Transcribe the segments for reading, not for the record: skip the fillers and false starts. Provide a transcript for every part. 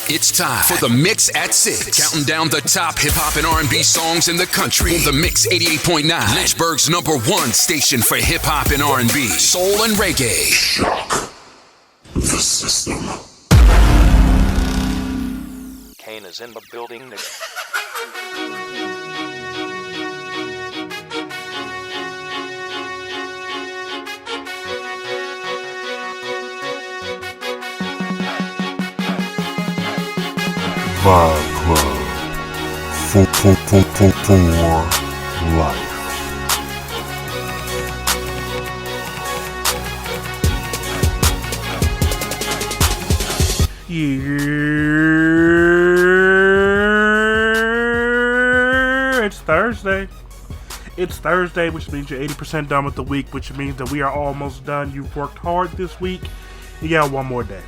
It's time for the Mix at 6. Counting down the top hip-hop and R&B songs in the country. The Mix 88.9, Lynchburg's #1 station for hip-hop and R&B, soul and reggae. Shock the system. Kane is in the building. Vibe Club for life. Yeah, it's Thursday. It's Thursday, which means you're 80% done with the week, which means that we are almost done. You've worked hard this week. You got one more day.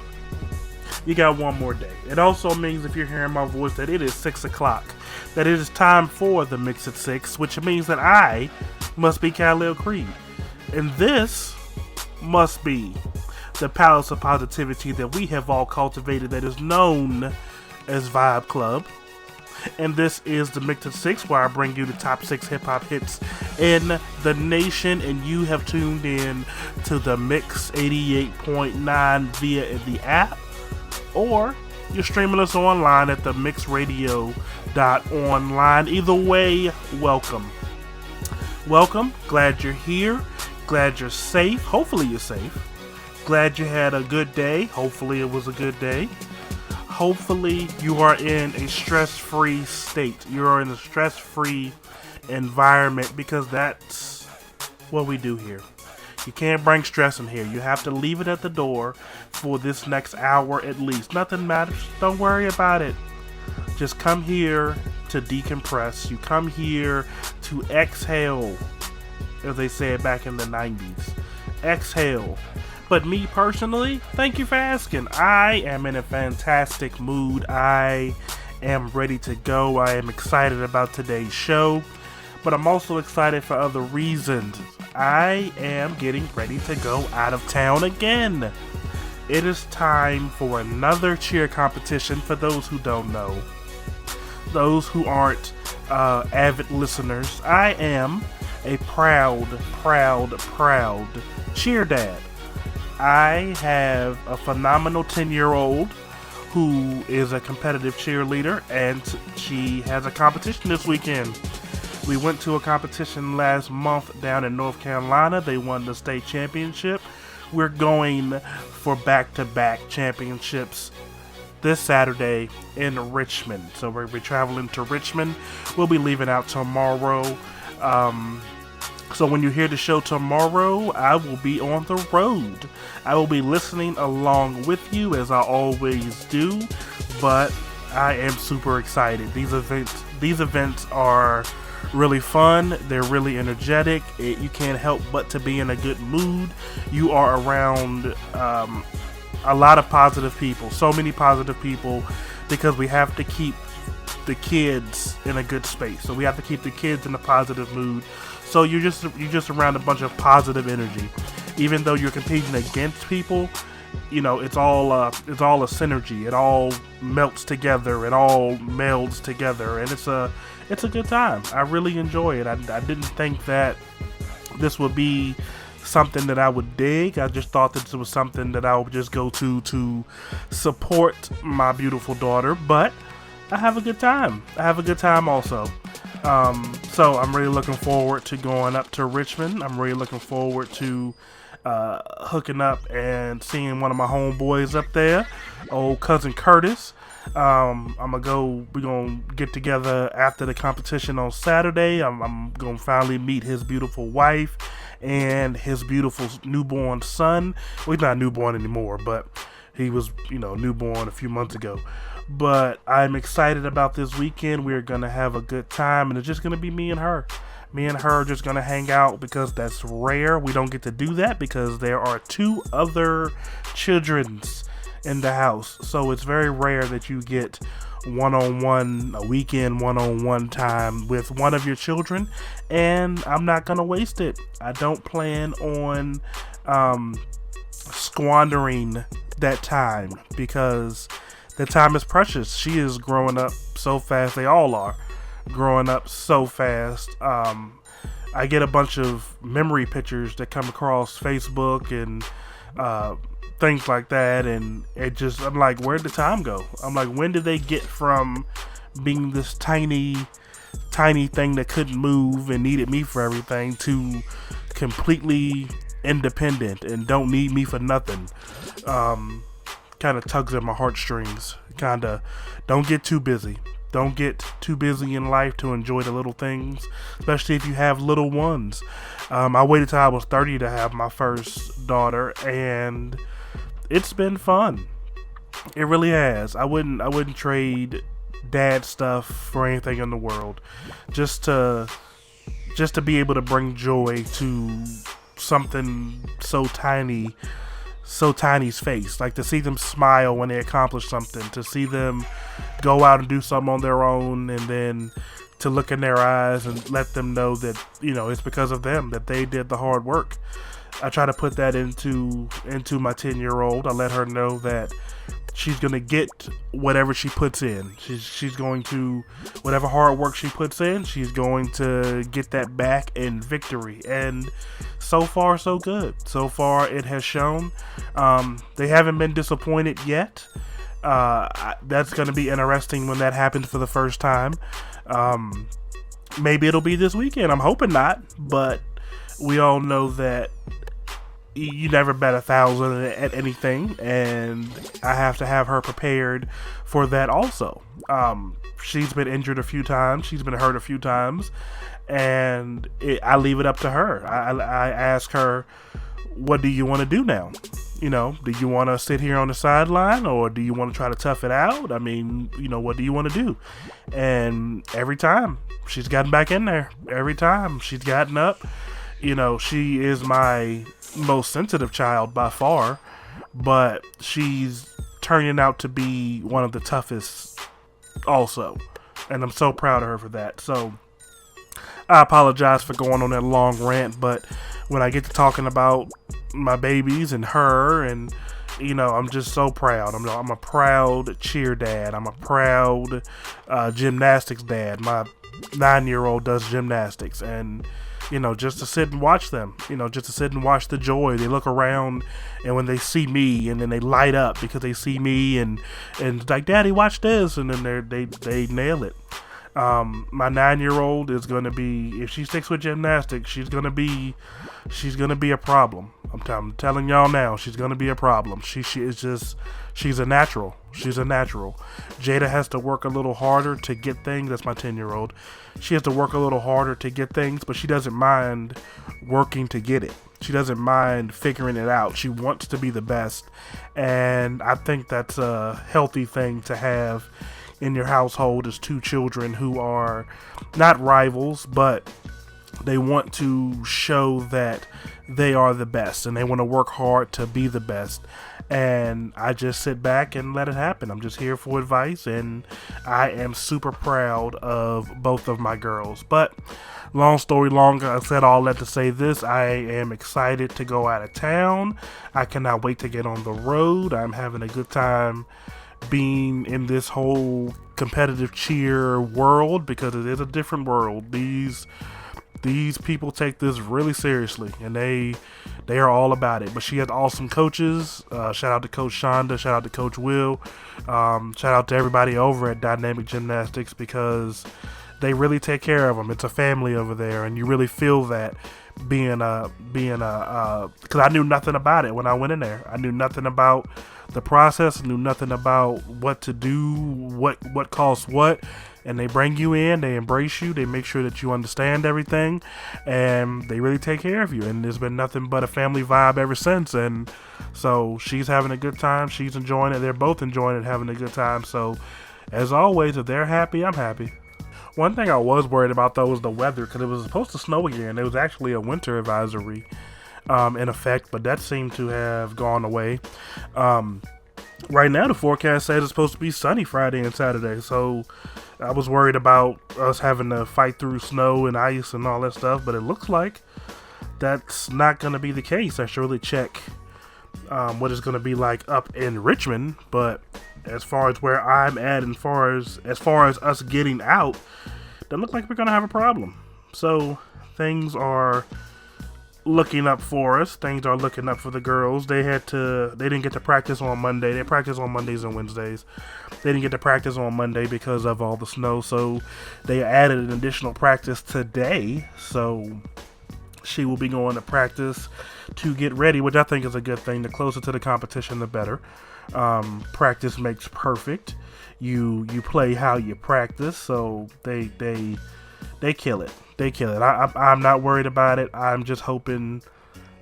You got one more day. It also means, if you're hearing my voice, that it is 6 o'clock. That it is time for the Mix at 6, which means that I must be Khalil Creed. And this must be the palace of positivity that we have all cultivated that is known as Vibe Club. And this is the Mix at 6, where I bring you the top 6 hip-hop hits in the nation. And you have tuned in to the Mix 88.9 via the app. Or you're streaming us online at the mixradio.online. Either way, welcome. Welcome. Glad you're here. Glad you're safe. Hopefully you're safe. Glad you had a good day. Hopefully it was a good day. Hopefully you are in a stress-free state. You are in a stress-free environment, because that's what we do here. You can't bring stress in here. You have to leave it at the door for this next hour at least. Nothing matters. Don't worry about it. Just come here to decompress. You come here to exhale, as they said back in the 90s. Exhale. But me personally, thank you for asking. I am in a fantastic mood. I am ready to go. I am excited about today's show. But I'm also excited for other reasons. I am getting ready to go out of town again. It is time for another cheer competition. For those who don't know, those who aren't avid listeners, I am a proud cheer dad. I have a phenomenal 10-year-old who is a competitive cheerleader, and she has a competition this weekend. We went to a competition last month down in North Carolina. They won the state championship. We're going for back-to-back championships this Saturday in Richmond. So we're traveling to Richmond. We'll be leaving out tomorrow. So when you hear the show tomorrow, I will be on the road. I will be listening along with you, as I always do. But I am super excited. These events are really fun. They're really energetic. You can't help but to be in a good mood. You are around a lot of positive people. So many positive people, because we have to keep the kids in a good space. So we have to keep the kids in a positive mood. So you're just around a bunch of positive energy. Even though you're competing against people, you know, it's all a synergy. It all melts together. It all melds together, and it's a good time. I really enjoy it. I didn't think that this would be something that I would dig. I just thought that this was something that I would just go to support my beautiful daughter. But I have a good time. I have a good time also. So I'm really looking forward to going up to Richmond. I'm really looking forward to hooking up and seeing one of my homeboys up there, old cousin Curtis. We're gonna get together after the competition on Saturday. I'm gonna finally meet his beautiful wife and his beautiful newborn son. Well, he's not newborn anymore, but he was, newborn a few months ago. But I'm excited about this weekend. We're gonna have a good time, and it's just gonna be me and her. Me and her are just gonna hang out, because that's rare. We don't get to do that because there are 2 other children's in the house. So it's very rare that you get a weekend one-on-one time with one of your children, and I'm not gonna waste it. I don't plan on squandering that time, because the time is precious. She is growing up so fast. They all are growing up so fast. I get a bunch of memory pictures that come across Facebook and things like that, and I'm like, where'd the time go? I'm like, when did they get from being this tiny thing that couldn't move and needed me for everything to completely independent and don't need me for nothing? Kind of tugs at my heartstrings. Kind of don't get too busy. Don't get too busy in life to enjoy the little things, especially if you have little ones. I waited till I was 30 to have my first daughter, and it's been fun. It really has. I wouldn't trade dad stuff for anything in the world. Just to be able to bring joy to something so tiny's face, like to see them smile when they accomplish something, to see them go out and do something on their own, and then to look in their eyes and let them know that, it's because of them, that they did the hard work. I try to put that into my 10-year-old. I let her know that she's going to get whatever she puts in. She's going to, whatever hard work she puts in, she's going to get that back in victory. And so far, so good. So far, it has shown. They haven't been disappointed yet. That's going to be interesting when that happens for the first time. Maybe it'll be this weekend. I'm hoping not, but we all know that you never bet 1,000 at anything, and I have to have her prepared for that also. She's been injured a few times. She's been hurt a few times, and I leave it up to her. I ask her, what do you want to do now? Do you want to sit here on the sideline, or do you want to try to tough it out? I mean, what do you want to do? And every time she's gotten back in there, every time she's gotten up, she is my most sensitive child by far, but she's turning out to be one of the toughest also. And I'm so proud of her for that. So I apologize for going on that long rant, but when I get to talking about my babies and her, and I'm just so proud. I'm a proud cheer dad. I'm a proud gymnastics dad. My 9-year-old does gymnastics, and just to sit and watch them, just to sit and watch the joy. They look around, and when they see me, and then they light up because they see me, and like, Daddy, watch this, and then they nail it. My 9-year-old is going to be, if she sticks with gymnastics, she's going to be a problem. I'm telling y'all now, she's going to be a problem. She is just, she's a natural. She's a natural. Jada has to work a little harder to get things. That's my 10-year-old. She has to work a little harder to get things, but she doesn't mind working to get it. She doesn't mind figuring it out. She wants to be the best. And I think that's a healthy thing to have in your household, is two children who are not rivals, but they want to show that they are the best, and they want to work hard to be the best. And I just sit back and let it happen. I'm just here for advice, and I am super proud of both of my girls. But long story longer, I said all that to say this: I am excited to go out of town. I cannot wait to get on the road. I'm having a good time being in this whole competitive cheer world, because it is a different world. These people take this really seriously, and they are all about it. But she has awesome coaches. Shout out to Coach Shonda. Shout out to Coach Will. Shout out to everybody over at Dynamic Gymnastics, because they really take care of them. It's a family over there, and you really feel that being a because I knew nothing about it when I went in there. I knew nothing about the process. I knew nothing about what to do, what costs what. And they bring you in, they embrace you, they make sure that you understand everything, and they really take care of you. And there's been nothing but a family vibe ever since. And so she's having a good time, she's enjoying it, they're both enjoying it, having a good time. So as always, if they're happy, I'm happy. One thing I was worried about, though, was the weather, because it was supposed to snow again. There was actually a winter advisory in effect, but that seemed to have gone away. Right now, the forecast says it's supposed to be sunny Friday and Saturday, so I was worried about us having to fight through snow and ice and all that stuff, but it looks like that's not going to be the case. I should really check what it's going to be like up in Richmond, but as far as where I'm at, and as far as us getting out, doesn't look like we're going to have a problem. So things are looking up for us. Things are looking up for the girls. They didn't get to practice on Monday. They practice on Mondays and Wednesdays. They didn't get to practice on Monday because of all the snow, so they added an additional practice today. So she will be going to practice to get ready, which I think is a good thing. The closer to the competition, the better. Practice makes perfect. You play how you practice, so they kill it. They kill it. I'm not worried about it. I'm just hoping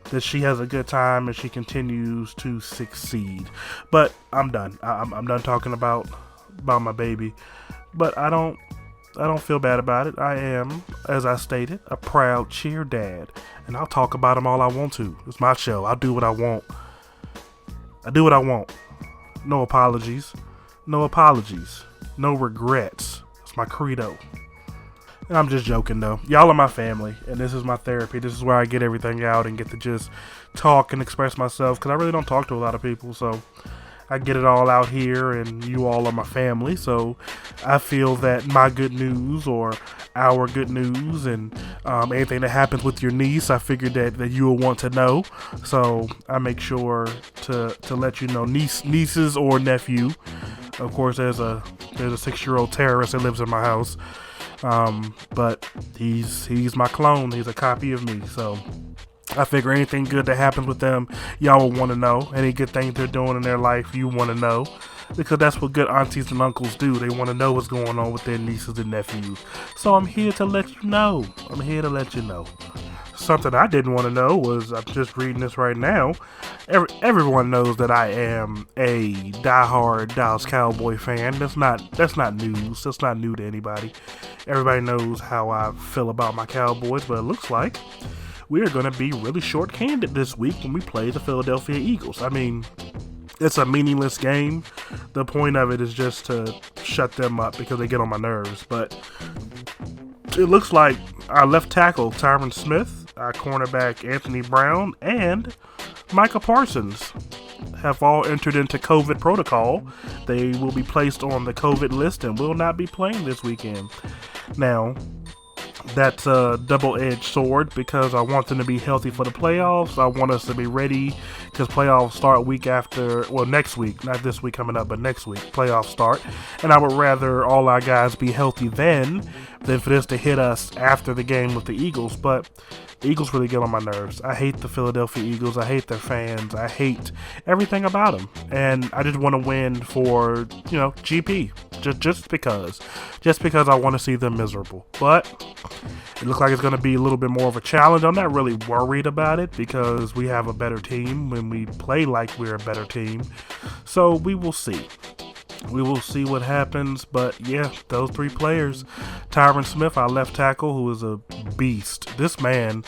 that she has a good time and she continues to succeed. But I'm done. I'm done talking about my baby. But I don't feel bad about it. I am, as I stated, a proud cheer dad, and I'll talk about him all I want to. It's my show. I'll do what I want. I do what I want. No apologies. No apologies. No regrets. It's my credo. And I'm just joking, though. Y'all are my family, and this is my therapy. This is where I get everything out and get to just talk and express myself, because I really don't talk to a lot of people, so I get it all out here, and you all are my family. So I feel that my good news, or our good news, and anything that happens with your niece, I figured that you will want to know. So I make sure to let you know, nieces or nephew. Of course, there's a 6-year-old terrorist that lives in my house. But he's my clone. He's a copy of me. So I figure anything good that happens with them, y'all will want to know. Any good things they're doing in their life, you want to know. Because that's what good aunties and uncles do. They want to know what's going on with their nieces and nephews. So I'm here to let you know. Something I didn't want to know was, I'm just reading this right now. Everyone knows that I am a diehard Dallas Cowboy fan. That's not news. That's not new to anybody. Everybody knows how I feel about my Cowboys, but it looks like we are going to be really short-handed this week when we play the Philadelphia Eagles. I mean, it's a meaningless game. The point of it is just to shut them up because they get on my nerves. But it looks like our left tackle, Tyron Smith, our cornerback, Anthony Brown, and Micah Parsons have all entered into COVID protocol. They will be placed on the COVID list and will not be playing this weekend. Now, that's a double-edged sword because I want them to be healthy for the playoffs. I want us to be ready because playoffs start next week. Not this week coming up, but next week. Playoffs start. And I would rather all our guys be healthy than for this to hit us after the game with the Eagles. But the Eagles really get on my nerves. I hate the Philadelphia Eagles. I hate their fans. I hate everything about them. And I just want to win for, GP. Just because I want to see them miserable. But it looks like it's going to be a little bit more of a challenge. I'm not really worried about it because we have a better team when we play like we're a better team. So we will see. We will see what happens. But yeah, those three players. Tyron Smith, our left tackle, who is a beast. This man,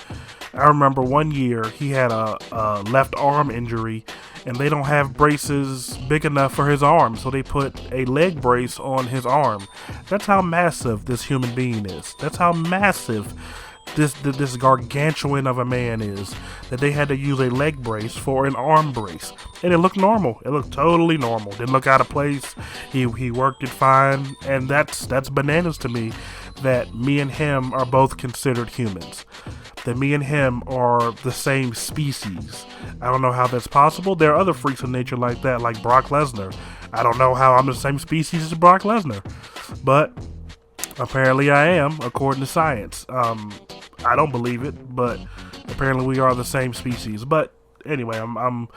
I remember one year he had a left arm injury, and they don't have braces big enough for his arm, so they put a leg brace on his arm. That's how massive this human being is. That's how massive this gargantuan of a man is, that they had to use a leg brace for an arm brace. And it looked normal. It looked totally normal. Didn't look out of place. He worked it fine. And that's bananas to me, that me and him are both considered humans. That me and him are the same species. I don't know how that's possible. There are other freaks of nature like that, like Brock Lesnar. I don't know how I'm the same species as Brock Lesnar. But apparently I am, according to science. I don't believe it, but apparently we are the same species. But anyway, I'm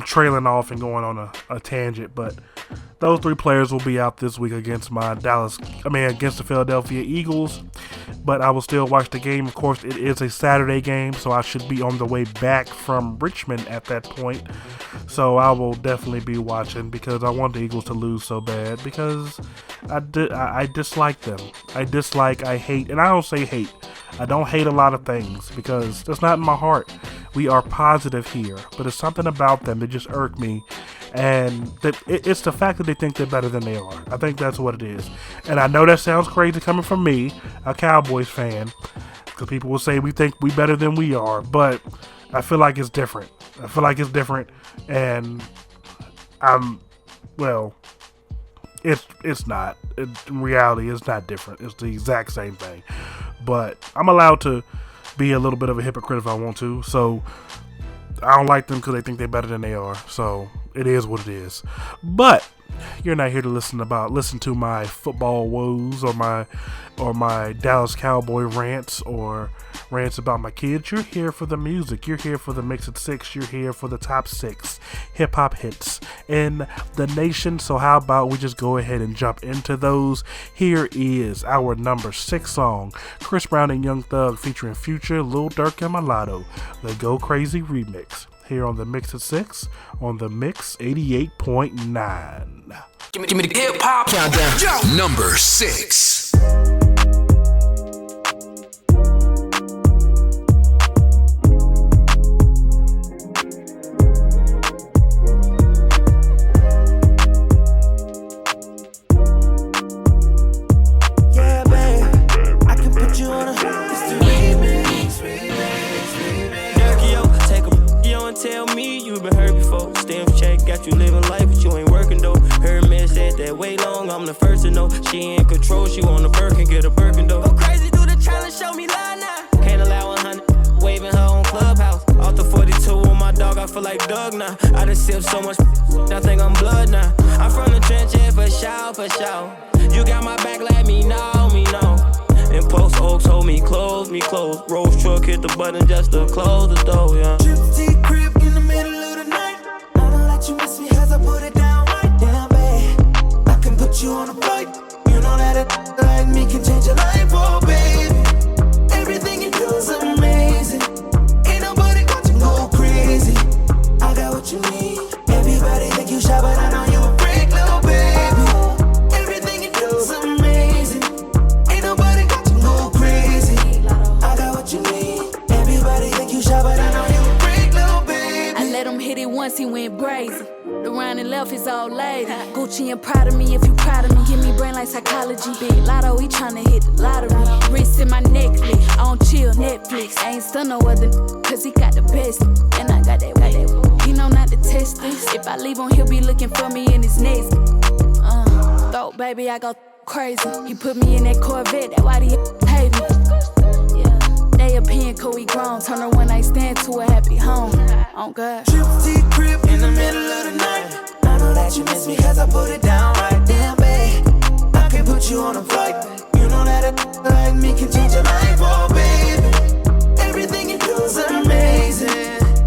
trailing off and going on a tangent, but those three players will be out this week against against the Philadelphia Eagles. But I will still watch the game. Of course, it is a Saturday game, so I should be on the way back from Richmond at that point. So I will definitely be watching because I want the Eagles to lose so bad because I dislike them. I hate, and I don't say hate. I don't hate a lot of things because that's not in my heart. We are positive here, but it's something about them that just irk me. And it's the fact that they think they're better than they are. I think that's what it is. And I know that sounds crazy coming from me, a Cowboys fan, because people will say we think we better than we are, but I feel like it's different. I feel like it's different, and it's not. In reality, it's not different. It's the exact same thing. But I'm allowed to be a little bit of a hypocrite if I want to. So I don't like them because they think they're better than they are. So it is what it is. But you're not here to listen to my football woes or my Dallas Cowboy rants or rants about my kids. You're here for the music. You're here for the Mix at 6. You're here for the top 6 hip-hop hits in the nation. So how about we just go ahead and jump into those. Here is our number 6 song, Chris Brown and Young Thug featuring Future, Lil Durk, and Mulatto, the Go Crazy remix, here on the Mix at 6 on the Mix 88.9. Give me the hip-hop countdown. Number 6. Tell me you been hurt before. Stamp check, got you living life, but you ain't working though. Her man said that way long, I'm the first to know. She in control, she want a Birkin, get a Birkin though. Go crazy, do the challenge, show me lie now. Can't allow 100, waving her on Clubhouse. Off the 42 on my dog, I feel like Doug now. I done sipped so much, I think I'm blood now. I'm from the trench, yeah, for sure, for sure. You got my back, let me know, me know. And Post Oaks hold me close, me close. Rose truck hit the button just to close the door, yeah. Gypsy crib in the middle of the night. I don't let you miss me as I put it down right down, babe. I can put you on a flight. You know that a like me can change your life, oh baby. Everything you do is amazing. Ain't nobody got to go crazy. I got what you need. Everybody think you shy, but I know you a freak, little baby. Everything you do is amazing. Ain't nobody got to go crazy. I got what you need. Everybody think you shy, but I know you a freak, little baby. I let him hit it once, he went brazen. The round and left is all lady. Gucci and proud of me if you proud of me. Give me brain like psychology. Big Lotto, he tryna hit the lottery. Wrist in my necklace, I don't chill Netflix. I ain't stun no other cause he got the best. And I got that. He know not to test this. If I leave him, he'll be looking for me in his next. Thought baby, I go crazy. He put me in that Corvette, that's why he hate me. Yeah, they opinion cause we grown. Turn a one night stand to a happy home. Oh God. Gypsy crib in the middle of the night. I know that you miss me cause I put it down right down, babe. I can put you on a flight. You know that a like me can change your life, oh baby. Everything you do is amazing.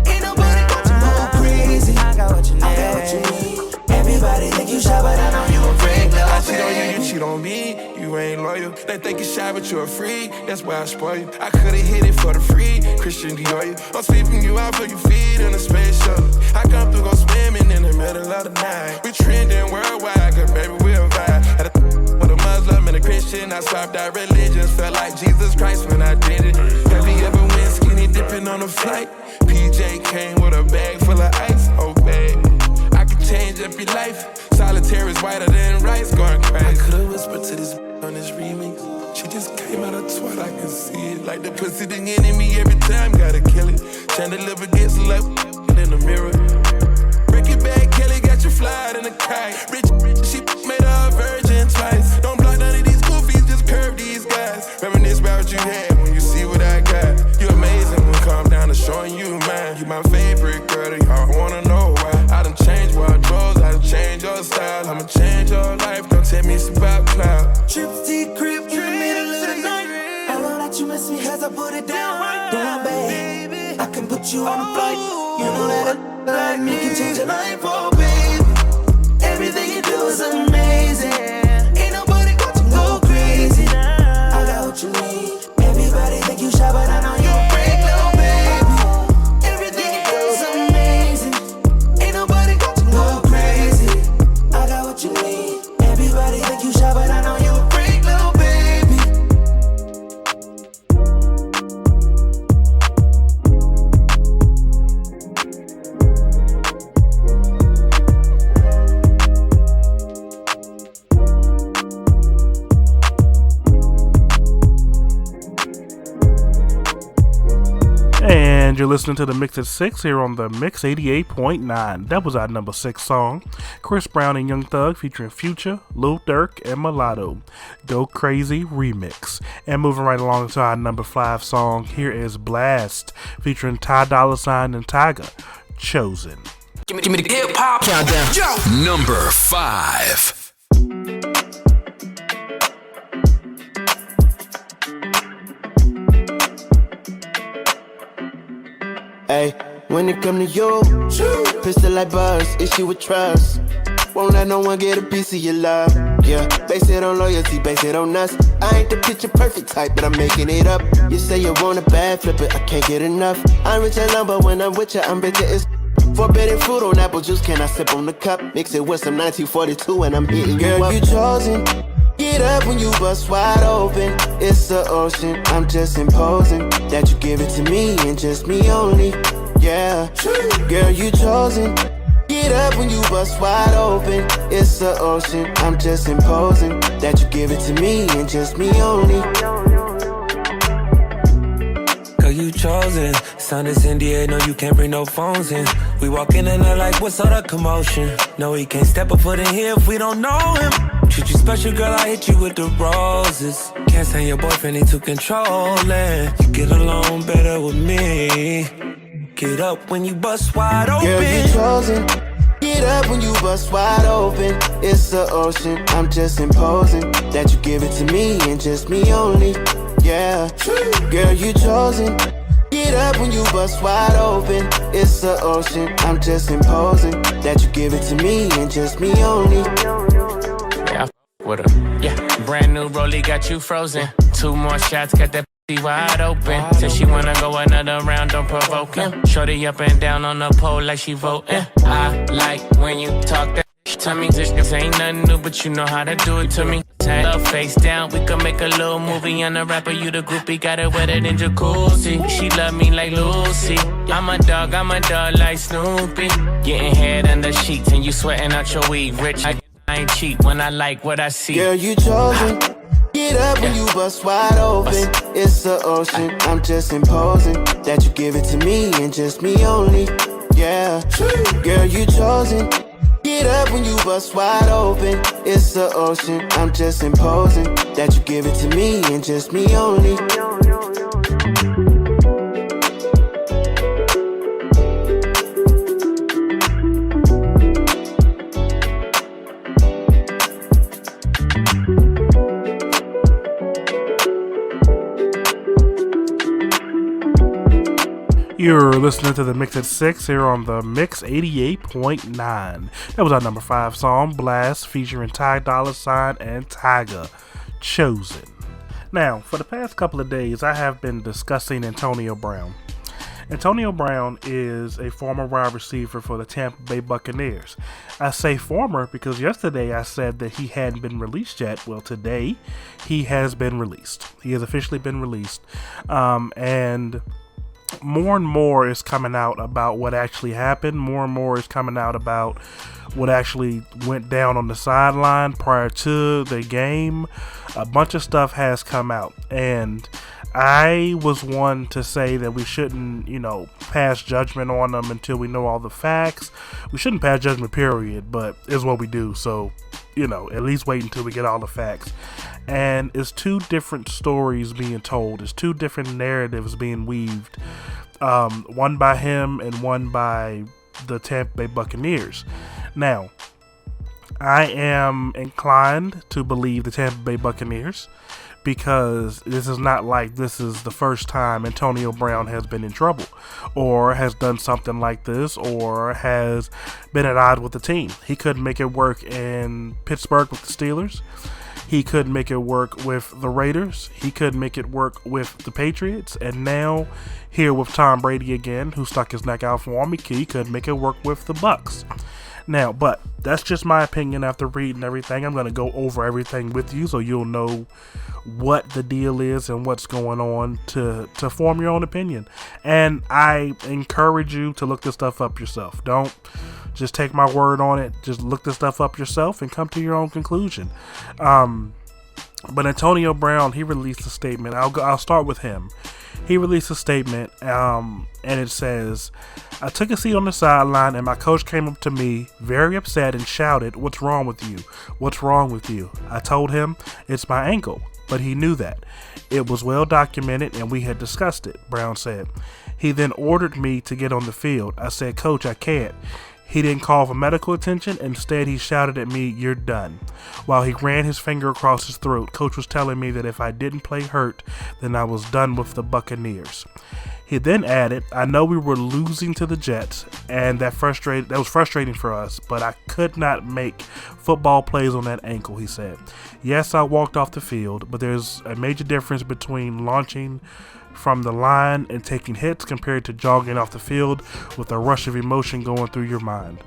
Ain't nobody got to go crazy. I got what you need. I got what you need. Everybody think you shy, but I know you a freak, little I cheat on you, you cheat on me. You ain't loyal. They think you shy, but you're free. That's why I spoil you. I could've hit it for the free. Christian Dior, I'm sweeping you out for your feet in a space shuttle. I come through, go swimming in the middle of the night. We trending worldwide, cause baby, we'll vibe. Had a with a Muslim and a Christian. I swapped out religions. Felt like Jesus Christ when I did it. Have you ever went skinny dipping on a flight? PJ came with a bag full of ice. Oh, babe, I could change up your life. Solitaire is whiter than rice, going crazy. I could've whispered to this on this remix. She just came out of twat, I can see it. Like the pussy, the enemy every time, gotta kill it. Chandelier gets left in the mirror. Break it back, Kelly got you flying in a kite. Rich, she made her a virgin twice. Don't block none of these goofies, just curve these guys. Reminisce about what you had when you see what I got. You amazing when calm down to showing you mine. You my favorite girl, and y'all wanna know why. I done changed wardrobes, I done changed your style. I'ma change your life, don't tell me it's about cloud. Gypsy crib in the middle of the night. I know that you miss me cause I put it down right down, babe. I can put you on a flight. You know that a like me can change your life, oh baby. Everything you do is amazing. Ain't nobody got to go crazy. I got what you need. Everybody think you shy, but I know you a freak, little baby. Everything you do is amazing. Ain't nobody got to go crazy. I got what you need. Everybody think you shy, but I know you a freak, little baby. And you're listening to the Mix at 6 here on the Mix 88.9. That was our number 6 song. Chris Brown and Young Thug featuring Future, Lil Durk, and Mulatto. Go Crazy remix. And moving right along to our number 5 song, here is Blast featuring Ty Dolla $ign and Tyga, Chosen. Give me the hip hop countdown. Number 5. Hey, when it come to you, pistol like buzz, issue with trust. Won't let no one get a piece of your love. Yeah, base it on loyalty, base it on us. I ain't the picture perfect type, but I'm making it up. You say you want a bad flip it, I can't get enough. I'm rich and lumber when I'm with you, I'm bitter as forbidden fruit on apple juice, can I sip on the cup? Mix it with some 1942 and I'm hitting you up. Girl, you chosen. Get up when you bust wide open. It's the ocean, I'm just imposing that you give it to me and just me only. Yeah, girl, you chosen. Get up when you bust wide open. It's the ocean, I'm just imposing that you give it to me and just me only. Girl, you chosen. Son is NDA, no, you can't bring no phones in. We walk in and they're like, what's all the commotion? No, he can't step a foot in here if we don't know him. Treat you special, girl, I hit you with the roses. Can't stand your boyfriend, he too controlling. You get along better with me. Get up when you bust wide open. Girl, you chosen. Get up when you bust wide open. It's the ocean, I'm just imposing that you give it to me and just me only. Yeah, girl, you chosen. Get up when you bust wide open. It's the ocean, I'm just imposing that you give it to me and just me only. Yeah, I with her. Yeah, brand new rollie got you frozen. 2 more shots, got that pussy wide open. Said she wanna go another round, don't provoke him. Shorty up and down on the pole like she voting. I like when you talk that to me. This ain't nothing new, but you know how to do it to me. Love face down, we can make a little movie. On the rapper, you the groupie, got it wetter than jacuzzi. She love me like Lucy. I'm a dog like Snoopy. Getting head under sheets and you sweating out your weed. Rich, I ain't cheap when I like what I see. Girl, you chosen. Get up when you bust wide open. It's the ocean, I'm just imposing that you give it to me and just me only. Yeah, girl, you chosen. Get up when you bust wide open. It's the ocean, I'm just imposing that you give it to me and just me only. You're listening to the Mix at 6 here on the Mix 88.9. That was our number 5 song, Blast, featuring Ty Dolla $ign and Tyga, Chosen. Now, for the past couple of days, I have been discussing Antonio Brown. Antonio Brown is a former wide receiver for the Tampa Bay Buccaneers. I say former because yesterday I said that he hadn't been released yet. Well, today he has been released. He has officially been released. And more is coming out about what actually happened. More and more is coming out about what actually went down on the sideline prior to the game. A bunch of stuff has come out, and I was one to say that we shouldn't, pass judgment on them until we know all the facts. We shouldn't pass judgment, period, but it's what we do. So, at least wait until we get all the facts. And it's 2 different stories being told. It's 2 different narratives being weaved. One by him and one by the Tampa Bay Buccaneers. Now, I am inclined to believe the Tampa Bay Buccaneers because this is not like this is the first time Antonio Brown has been in trouble or has done something like this or has been at odds with the team. He couldn't make it work in Pittsburgh with the Steelers. He couldn't make it work with the Raiders. He couldn't make it work with the Patriots. And now, here with Tom Brady again, who stuck his neck out for him, he couldn't make it work with the Bucs. Now, but that's just my opinion after reading everything. I'm going to go over everything with you so you'll know what the deal is and what's going on to form your own opinion. And I encourage you to look this stuff up yourself. Don't just take my word on it. Just look this stuff up yourself and come to your own conclusion. But Antonio Brown, he released a statement. I'll start with him. He released a statement, and it says, "I took a seat on the sideline and my coach came up to me very upset and shouted, 'What's wrong with you? What's wrong with you?' I told him it's my ankle, but he knew that. It was well documented and we had discussed it," Brown said. "He then ordered me to get on the field. I said, 'Coach, I can't.' He didn't call for medical attention. Instead, he shouted at me, 'You're done.' While he ran his finger across his throat, Coach was telling me that if I didn't play hurt, then I was done with the Buccaneers." He then added, "I know we were losing to the Jets, and that was frustrating for us, but I could not make football plays on that ankle," he said. "Yes, I walked off the field, but there's a major difference between launching from the line and taking hits compared to jogging off the field with a rush of emotion going through your mind.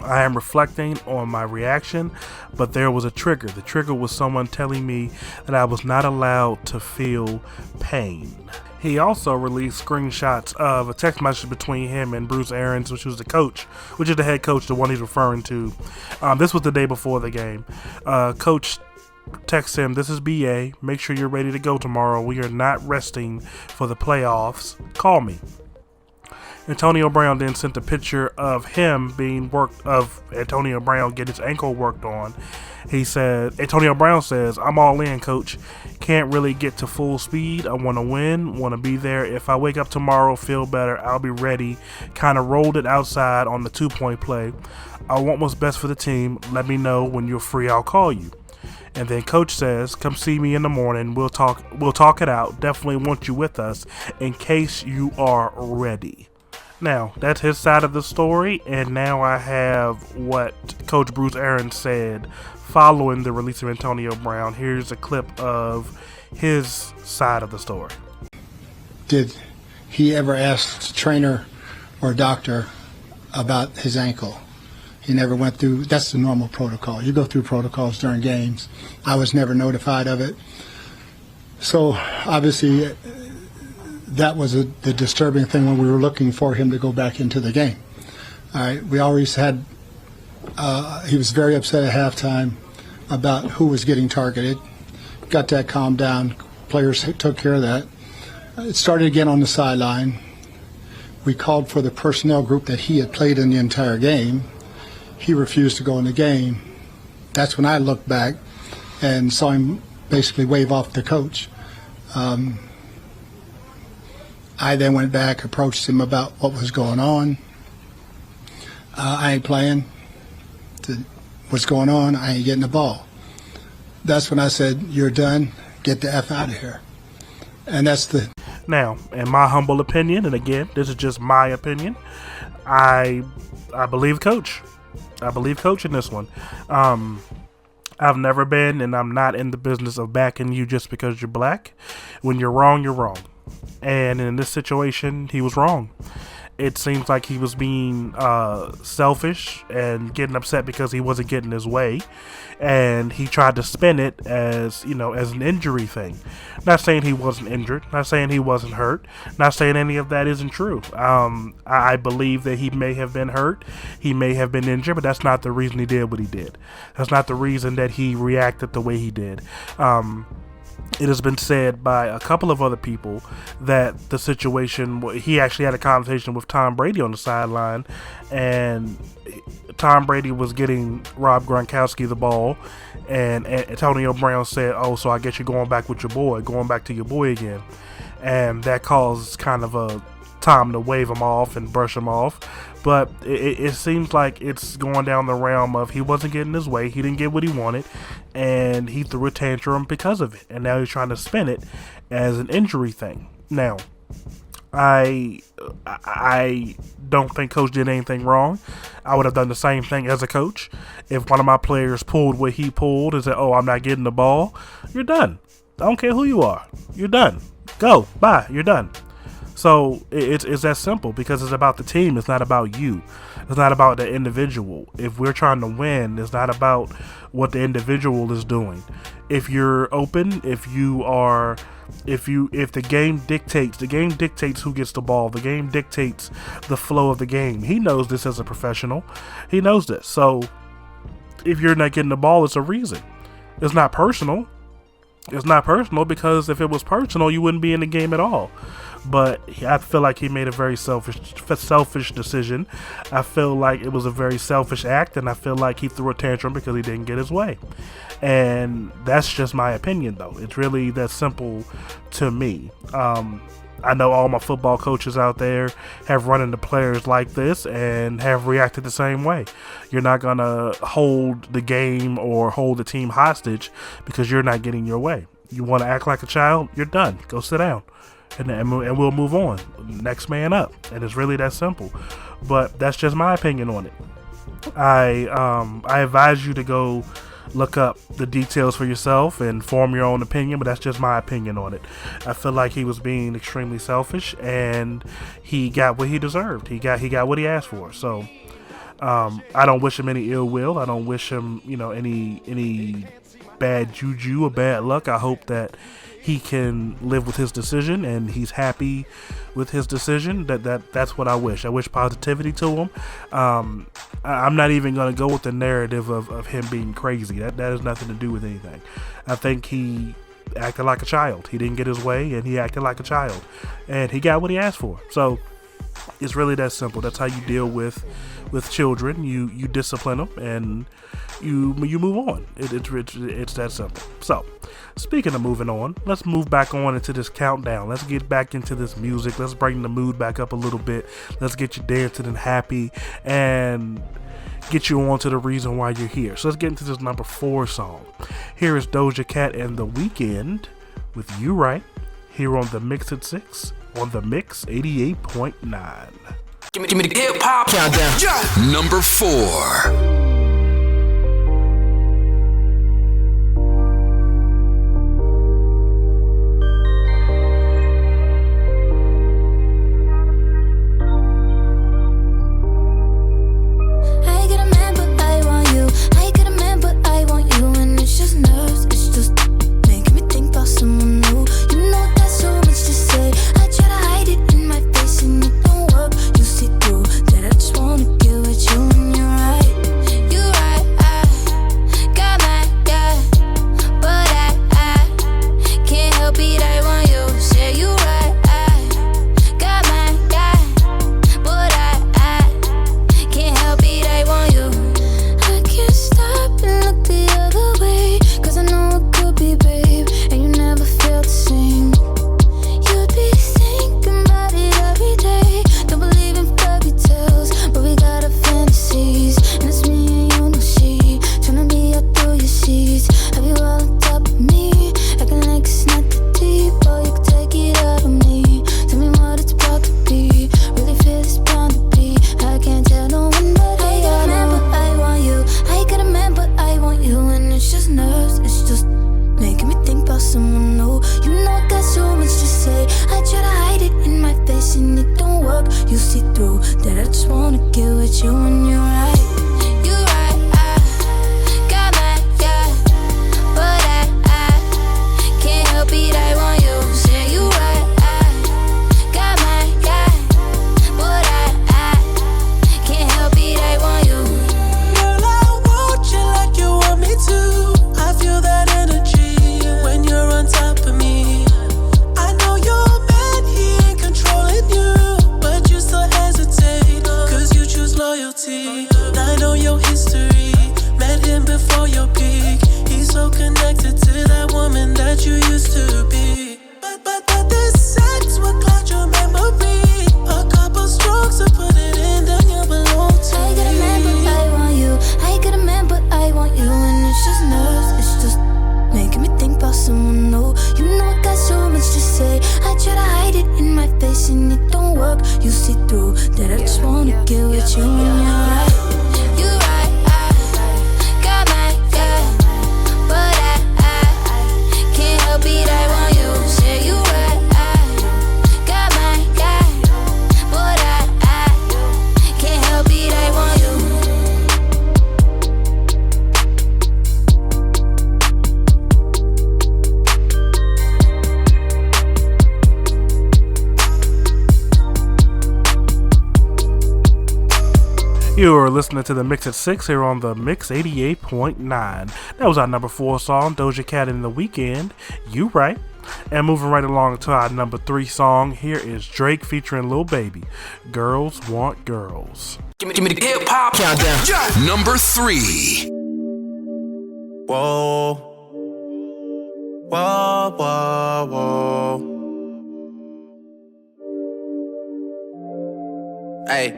I am reflecting on my reaction, but there was a trigger. The trigger was someone telling me that I was not allowed to feel pain." He also released screenshots of a text message between him and Bruce Arians, which is the head coach, the one he's referring to. This was the day before the game. Coach texts him, "This is BA. Make sure you're ready to go tomorrow. We are not resting for the playoffs. Call me." Antonio Brown then sent a picture of Antonio Brown getting his ankle worked on. He said, Antonio Brown says, "I'm all in, coach. Can't really get to full speed. I want to win, want to be there. If I wake up tomorrow, feel better, I'll be ready. Kind of rolled it outside on the 2-point play. I want what's best for the team. Let me know when you're free. I'll call you." And then coach says, "Come see me in the morning. We'll talk it out. Definitely want you with us in case you are ready." Now, that's his side of the story, and now I have what Coach Bruce Arians said following the release of Antonio Brown. Here's a clip of his side of the story. Did he ever ask the trainer or doctor about his ankle? He never went through. That's the normal protocol. You go through protocols during games. I was never notified of it. So obviously that was the disturbing thing when we were looking for him to go back into the game. All right, we always had, he was very upset at halftime about who was getting targeted. Got that calmed down. Players took care of that. It started again on the sideline. We called for the personnel group that he had played in the entire game. He refused to go in the game. That's when I looked back and saw him basically wave off the coach. I then went back, approached him about what was going on. I ain't playing. What's going on? I ain't getting the ball. That's when I said, "You're done. Get the F out of here." And that's the... Now, in my humble opinion, and again, this is just my opinion, I believe Coach. I believe Coach in this one. I've never been, and I'm not in the business of backing you just because you're black. When you're wrong, you're wrong. And in this situation, he was wrong. It seems like he was being selfish and getting upset because he wasn't getting his way, and he tried to spin it as an injury thing. Not saying he wasn't injured, not saying he wasn't hurt, not saying any of that isn't true. I believe that he may have been hurt, he may have been injured, but that's not the reason he did what he did. That's not the reason that he reacted the way he did. It has been said by a couple of other people that the situation, he actually had a conversation with Tom Brady on the sideline, and Tom Brady was getting Rob Gronkowski the ball, and Antonio Brown said, "Oh, so I guess you're going back with your boy, going back to your boy again." And that caused kind of a Tom to wave him off and brush him off. But it seems like it's going down the realm of he wasn't getting his way, he didn't get what he wanted, and he threw a tantrum because of it. And now he's trying to spin it as an injury thing. Now, I don't think Coach did anything wrong. I would have done the same thing as a coach. If one of my players pulled what he pulled and said, "Oh, I'm not getting the ball," you're done. I don't care who you are. You're done. Go. Bye. You're done. So it's that simple, because it's about the team. It's not about you. It's not about the individual. If we're trying to win, it's not about what the individual is doing. If you're open, if the game dictates who gets the ball. The game dictates the flow of the game. He knows this as a professional. He knows this. So if you're not getting the ball, it's a reason. It's not personal. It's not personal, because if it was personal, you wouldn't be in the game at all. But I feel like he made a very selfish decision. I feel like it was a very selfish act, and I feel like he threw a tantrum because he didn't get his way. And that's just my opinion, though. It's really that simple to me. I know all my football coaches out there have run into players like this and have reacted the same way. You're not going to hold the game or hold the team hostage because you're not getting your way. You want to act like a child? You're done. Go sit down. And we'll move on. Next man up. And it's really that simple. But that's just my opinion on it. I advise you to go look up the details for yourself and form your own opinion, but that's just my opinion on it. I feel like he was being extremely selfish, and he got what he deserved. He got what he asked for. So I don't wish him any ill will. I don't wish him, any bad juju or bad luck. I hope that he can live with his decision, and he's happy with his decision. That's what I wish. I wish positivity to him. I'm not even going to go with the narrative of him being crazy. That has nothing to do with anything. I think he acted like a child. He didn't get his way, and he acted like a child, and he got what he asked for. So it's really that simple. That's how you deal with children. You discipline them, and you move on. It's that simple. So, speaking of moving on, let's move back on into this countdown. Let's get back into this music. Let's bring the mood back up a little bit. Let's get you dancing and happy, and get you on to the reason why you're here. So let's get into this number 4 song. Here is Doja Cat and The Weeknd with You Right, here on the Mix at 6 on the Mix 88.9. Give me the hip-hop countdown. Number 4. You're listening to the Mix at 6 here on the Mix 88.9. That was our number 4 song, Doja Cat in The Weeknd, You Right. And moving right along to our number 3 song, here is Drake featuring Lil Baby, Girls Want Girls. Give me the hip-hop countdown. Yeah. Number 3. Whoa. Whoa, whoa, whoa. Hey.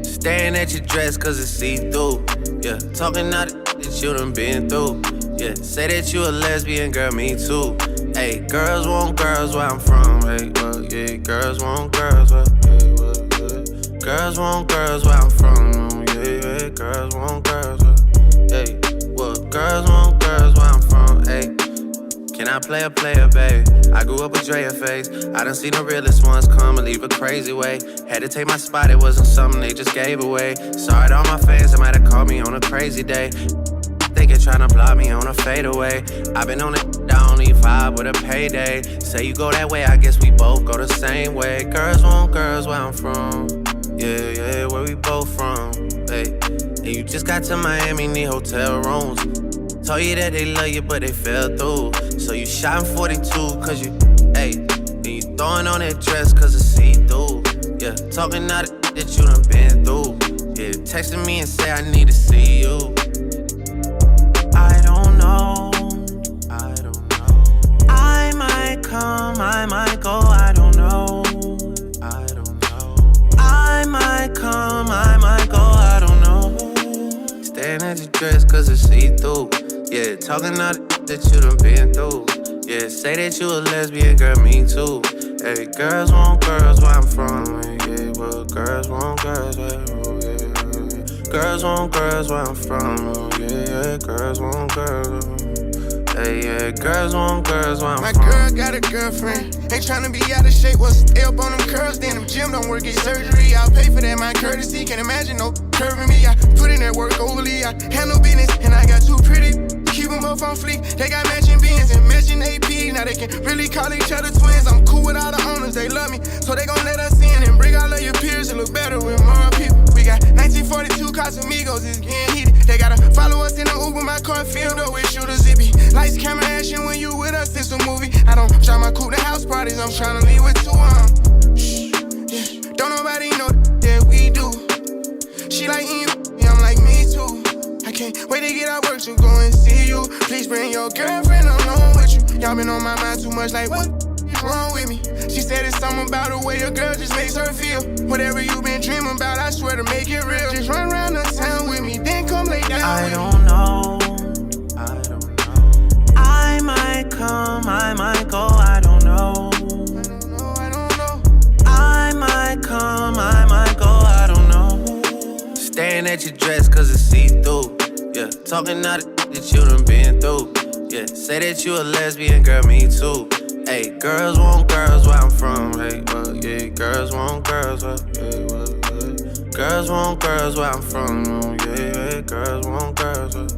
Staring at your dress cause it's see-through. Yeah, talking out that you done been through. Yeah, say that you a lesbian, girl, me too. Hey, girls want girls where I'm from. Hey, well, yeah, girls want girls where, hey, well, yeah. Girls want girls where I'm from. Yeah, yeah, girls want girls where, hey, well, girls want girls where I'm from. Hey, can I play a player, babe? I grew up with Drea face. I done seen the realest ones come and leave a crazy way. Had to take my spot, it wasn't something they just gave away. Sorry to all my fans that might have called me on a crazy day. Thinking tryna block me on a fadeaway. I've been on it, I only vibe with a payday. Say you go that way, I guess we both go the same way. Girls want girls where I'm from. Yeah, yeah, where we both from. Hey, and you just got to Miami, need hotel rooms. Told you that they love you, but they fell through. So you shot in 42, cause you, hey, and you throwing on that dress cause it's see-through. Yeah, talking out that you done been through. Yeah, texting me and say I need to see you. I don't know. I might come, I might go, I don't know. I might come, I might go, I don't know. Staring at your dress cause it's see-through. Yeah, talking out that you done been through. Yeah, say that you a lesbian, girl, me too. Hey, girls want girls where I'm from. Yeah, well, girls want girls where, oh, yeah. Girls want girls where I'm from. Oh, yeah, girls want girls. Hey, yeah, girls want girls where I'm from. My girl got a girlfriend. Ain't tryna be out of shape. What's stay up on them curls? Then them gym don't work, get surgery. I'll pay for that, my courtesy. Can't imagine no curving me. I put in that work overly. I handle business, and I got too pretty. Keep them up on fleek. They got matching beans and matching AP. Now they can really call each other twins. I'm cool with all the owners, they love me. So they gon' let us in and bring all of your peers to look better with more people. We got 1942 Casamigos, it's getting heated. They gotta follow us in the Uber, my car filled up with shooters. It be lights, camera, action when you with us, it's a movie. I don't drive my coupe to house parties, I'm tryna leave with 2 yeah. Don't nobody know that we do. She like I'm like me too. I can't wait to get out work to go and see you. Please bring your girlfriend along with you. Y'all been on my mind too much, like what is wrong with me? She said it's something about the way a girl just makes her feel. Whatever you been dreaming about, I swear to make it real. Just run around the town with me, then come lay down I with don't me. know. I might come, I might go, I don't know. I might come, I might go, I don't know. Staring at your dress cause it's see-through. Yeah, talking out that you done been through. Yeah, say that you a lesbian, girl, me too. Hey, girls want girls where I'm from. Hey, well, yeah, girls want girls where, yeah, well, yeah. Girls want girls where I'm from. Oh, yeah, yeah, girls want girls where,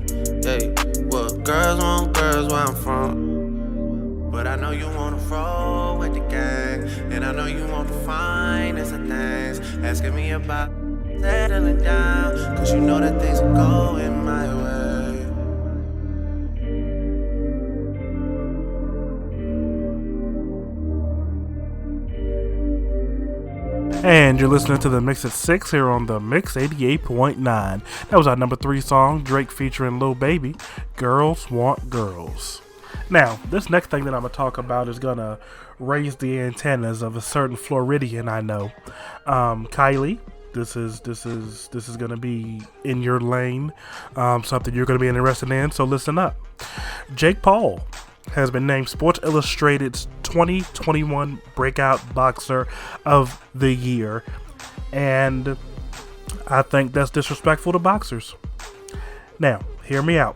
hey, well, girls want girls where I'm from. But I know you wanna roll with the gang, and I know you want the finest of things. Asking me about settling down, cause you know that things are going my way. And you're listening to the Mix at 6 here on the Mix 88.9. That was our number 3 song, Drake featuring Lil Baby, Girls Want Girls. Now, this next thing that I'm going to talk about is going to raise the antennas of a certain Floridian I know. Kylie, this is going to be in your lane, something you're going to be interested in, so listen up. Jake Paul has been named Sports Illustrated's 2021 Breakout Boxer of the Year. And I think that's disrespectful to boxers. Now, hear me out.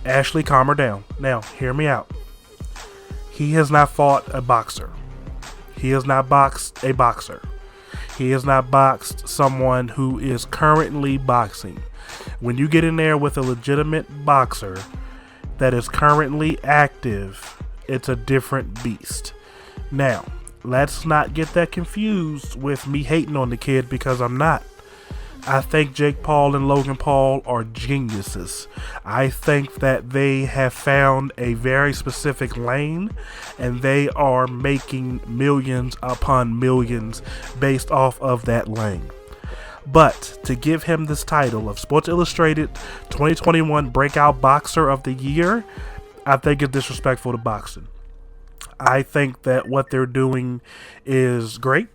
Ashley, calm her down. Now, hear me out. He has not fought a boxer. He has not boxed a boxer. He has not boxed someone who is currently boxing. When you get in there with a legitimate boxer that is currently active, it's a different beast. Now, let's not get that confused with me hating on the kid, because I'm not. I think Jake Paul and Logan Paul are geniuses. I think that they have found a very specific lane, and they are making millions upon millions based off of that lane. But to give him this title of Sports Illustrated 2021 Breakout Boxer of the Year, I think it's disrespectful to boxing. I think that what they're doing is great.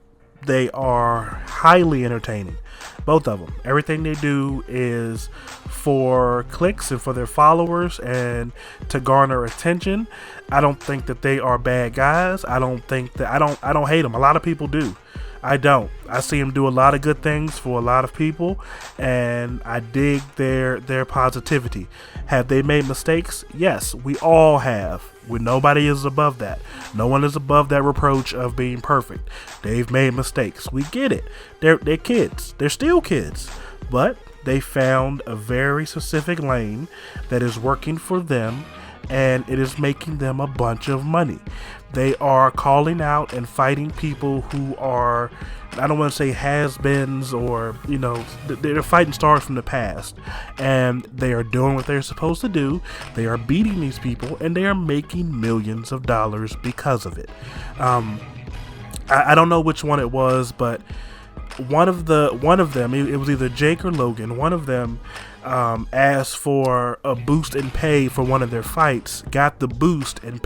They are highly entertaining. Both of them. Everything they do is for clicks and for their followers and to garner attention. I don't think that they are bad guys. I don't hate them. A lot of people do. I don't. I see them do a lot of good things for a lot of people, and I dig their positivity. Have they made mistakes? Yes, we all have. Nobody is above that. No one is above that reproach of being perfect. They've made mistakes. We get it. They're kids. They're still kids. But they found a very specific lane that is working for them, and it is making them a bunch of money. They are calling out and fighting people who are, I don't want to say has-beens or, they're fighting stars from the past. And they are doing what they're supposed to do. They are beating these people, and they are making millions of dollars because of it. I don't know which one it was, but one of them, it was either Jake or Logan, one of them asked for a boost in pay for one of their fights, got the boost and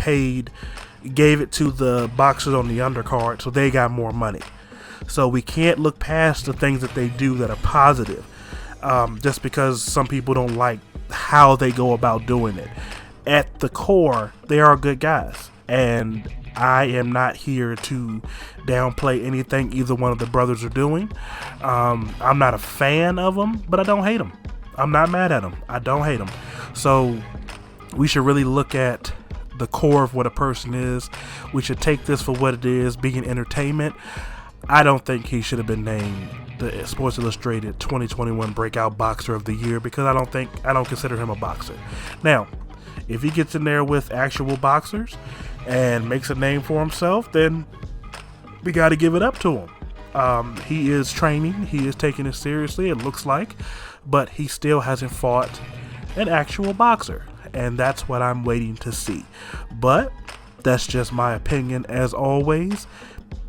gave it to the boxers on the undercard, so they got more money. So we can't look past the things that they do that are positive, just because some people don't like how they go about doing it. At the core, they are good guys, and I am not here to downplay anything either one of the brothers are doing. I'm not a fan of them, but I don't hate them. I'm not mad at them. I don't hate them. So we should really look at the core of what a person is. We should take this for what it is, being entertainment. I don't think he should have been named the Sports Illustrated 2021 Breakout Boxer of the Year, because I don't consider him a boxer. Now, if he gets in there with actual boxers and makes a name for himself, then we got to give it up to him. He is training. He is taking it seriously, it looks like, but he still hasn't fought an actual boxer. And that's what I'm waiting to see. But that's just my opinion. As always,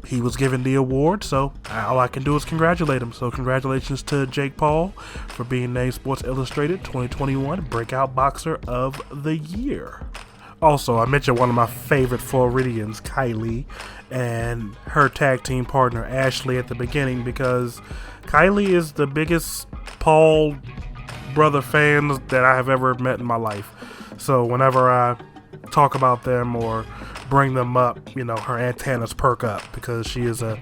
he was given the award, so all I can do is congratulate him. So congratulations to Jake Paul for being named Sports Illustrated 2021 Breakout Boxer of the Year. Also, I mentioned one of my favorite Floridians, Kylie, and her tag team partner, Ashley, at the beginning, because Kylie is the biggest Paul brother fans that I have ever met in my life. So whenever I talk about them or bring them up, her antennas perk up, because she is a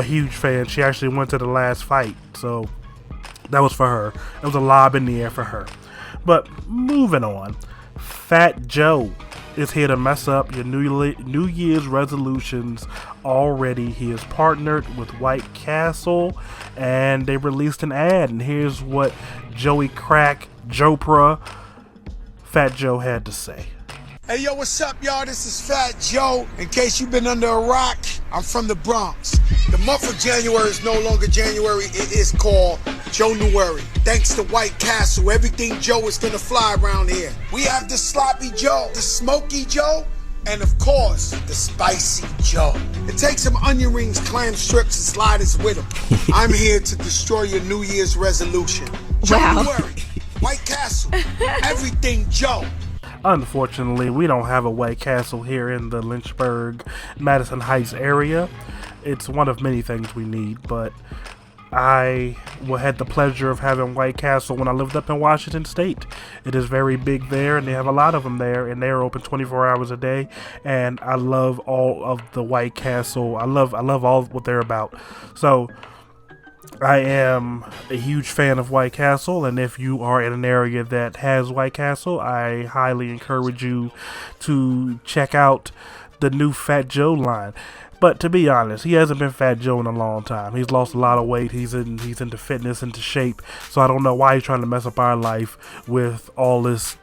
huge fan. She actually went to the last fight, so that was for her. It was a lob in the air for her. But moving on, Fat Joe is here to mess up your New Year's resolutions already. He is partnered with White Castle, and they released an ad, and here's what Joey Crack Jopra Fat Joe had to say. Hey, yo, what's up, y'all? This is Fat Joe. In case you've been under a rock, I'm from the Bronx. The month of January is no longer January. It is called Joe-Nuary. Thanks to White Castle, everything Joe is gonna fly around here. We have the Sloppy Joe, the Smoky Joe, and of course, the Spicy Joe. It takes some onion rings, clam strips, and sliders with them. I'm here to destroy your New Year's resolution. Joe-Nuary, White Castle, everything Joe. Unfortunately, we don't have a White Castle here in the Lynchburg, Madison Heights area. It's one of many things we need, but I had the pleasure of having White Castle when I lived up in Washington State. It is very big there, and they have a lot of them there, and they're open 24 hours a day, and I love all of the White Castle. I love all what they're about. So I am a huge fan of White Castle, and if you are in an area that has White Castle, I highly encourage you to check out the new Fat Joe line. But to be honest, he hasn't been Fat Joe in a long time. He's lost a lot of weight. He's into fitness, into shape. So I don't know why he's trying to mess up our life with all this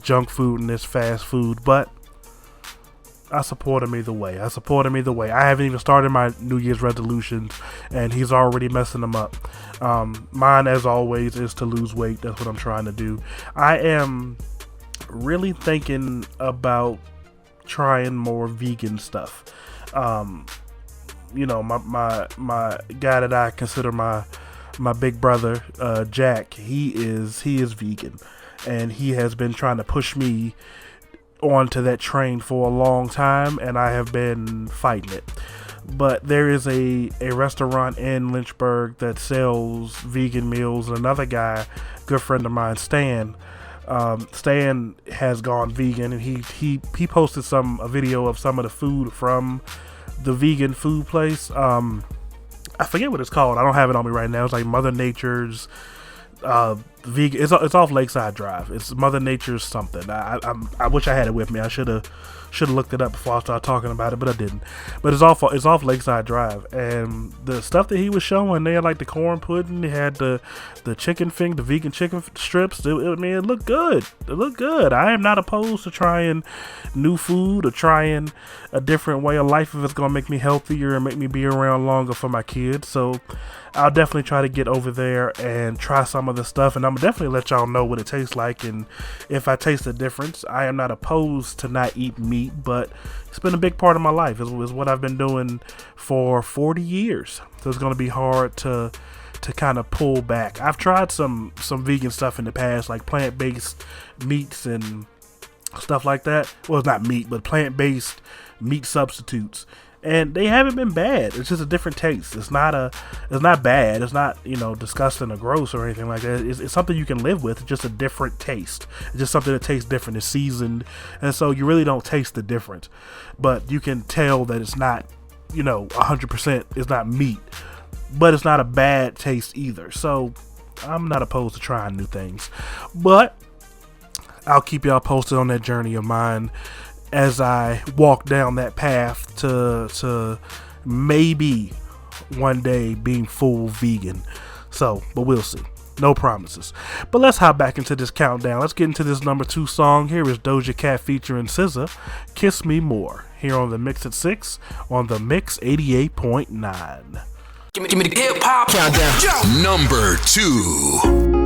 junk food and this fast food. But I support him either way. I haven't even started my New Year's resolutions, and he's already messing them up. Mine, as always, is to lose weight. That's what I'm trying to do. I am really thinking about trying more vegan stuff. You know, my guy that I consider my big brother, Jack, he is vegan, and he has been trying to push me onto that train for a long time, and I have been fighting it. But there is a restaurant in Lynchburg that sells vegan meals, and another guy, good friend of mine, Stan has gone vegan, and he posted a video of some of the food from the vegan food place. I forget what it's called. I don't have it on me right now. It's like Mother Nature's vegan. It's off Lakeside Drive. It's Mother Nature's something. I wish I had it with me. I should have looked it up before I started talking about it, but I didn't. But it's off Lakeside Drive, and the stuff that he was showing, they had like the corn pudding, they had the chicken the vegan chicken strips. It looked good. It looked good. I am not opposed to trying new food or trying a different way of life if it's gonna make me healthier and make me be around longer for my kids. So I'll definitely try to get over there and try some of the stuff, and I'm definitely let y'all know what it tastes like, and if I taste the difference. I am not opposed to not eat meat, but it's been a big part of my life. It's what I've been doing for 40 years, so it's going to be hard to kind of pull back. I've tried some vegan stuff in the past, like plant-based meats and stuff like that. Well, it's not meat, but plant-based meat substitutes. And they haven't been bad. It's just a different taste. It's not bad. It's not, disgusting or gross or anything like that. It's something you can live with. It's just a different taste. It's just something that tastes different. It's seasoned. And so you really don't taste the difference. But you can tell that it's not, 100%. It's not meat. But it's not a bad taste either. So I'm not opposed to trying new things. But I'll keep y'all posted on that journey of mine as I walk down that path to maybe one day being full vegan. So, but we'll see. No promises. But let's hop back into this countdown. Let's get into this number 2 song. Here is Doja Cat featuring SZA, Kiss Me More, here on the Mix at 6 on the Mix 88.9. Give me the hip-hop countdown. Number 2.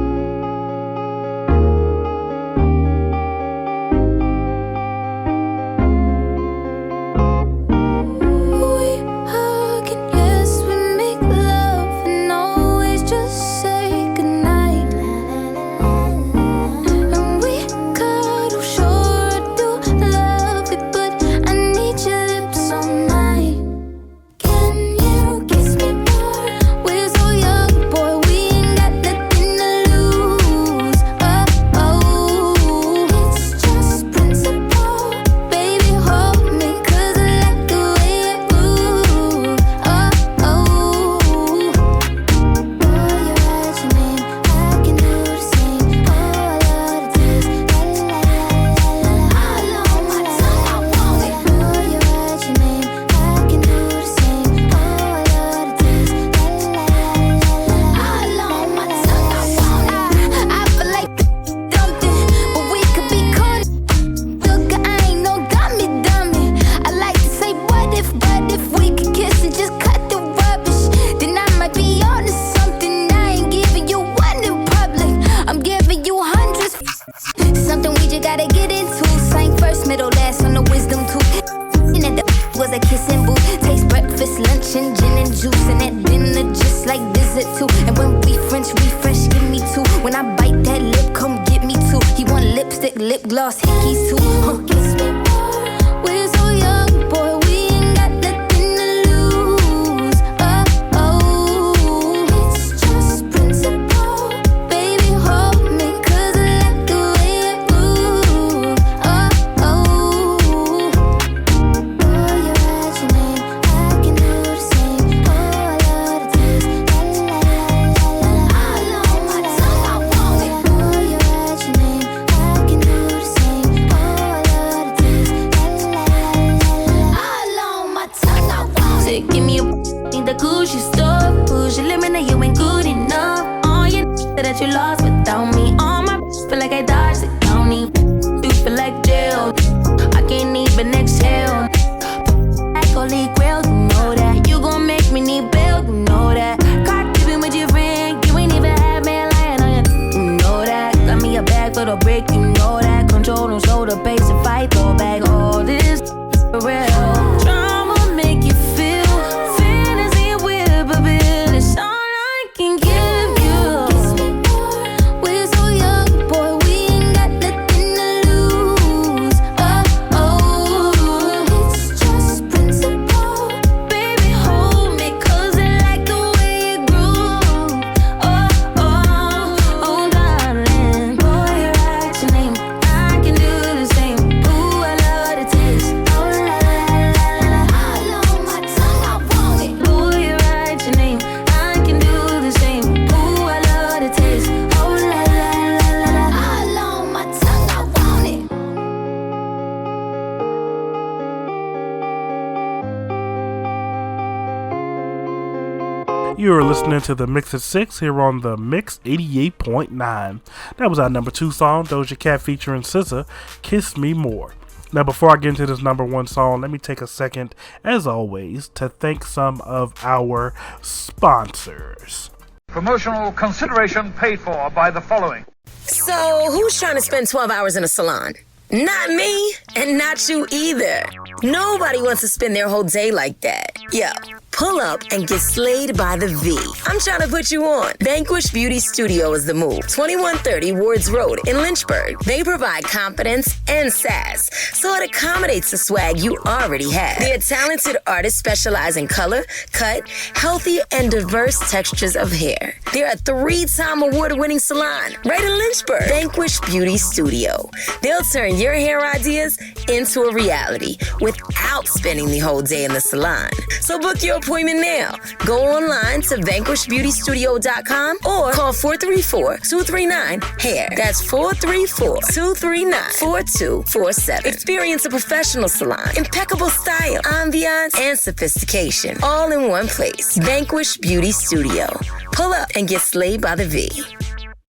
You are listening to the Mix at 6 here on the Mix 88.9. That was our number 2 song, Doja Cat featuring SZA, Kiss Me More. Now, before I get into this number 1 song, let me take a second, as always, to thank some of our sponsors. Promotional consideration paid for by the following. So, who's trying to spend 12 hours in a salon? Not me, and not you either. Nobody wants to spend their whole day like that. Yo, pull up and get slayed by the V. I'm trying to put you on. Vanquish Beauty Studio is the move. 2130 Wards Road in Lynchburg. They provide confidence and sass, so it accommodates the swag you already have. Their talented artists specialize in color, cut, healthy, and diverse textures of hair. They're a 3-time award-winning salon right in Lynchburg. Vanquish Beauty Studio. They'll turn your hair ideas into a reality without spending the whole day in the salon. So book your appointment now. Go online to vanquishbeautystudio.com or call 434-239-HAIR. That's 434-239-4247. Experience a professional salon, impeccable style, ambiance, and sophistication, all in one place. Vanquish Beauty Studio. Pull up and get slayed by the V.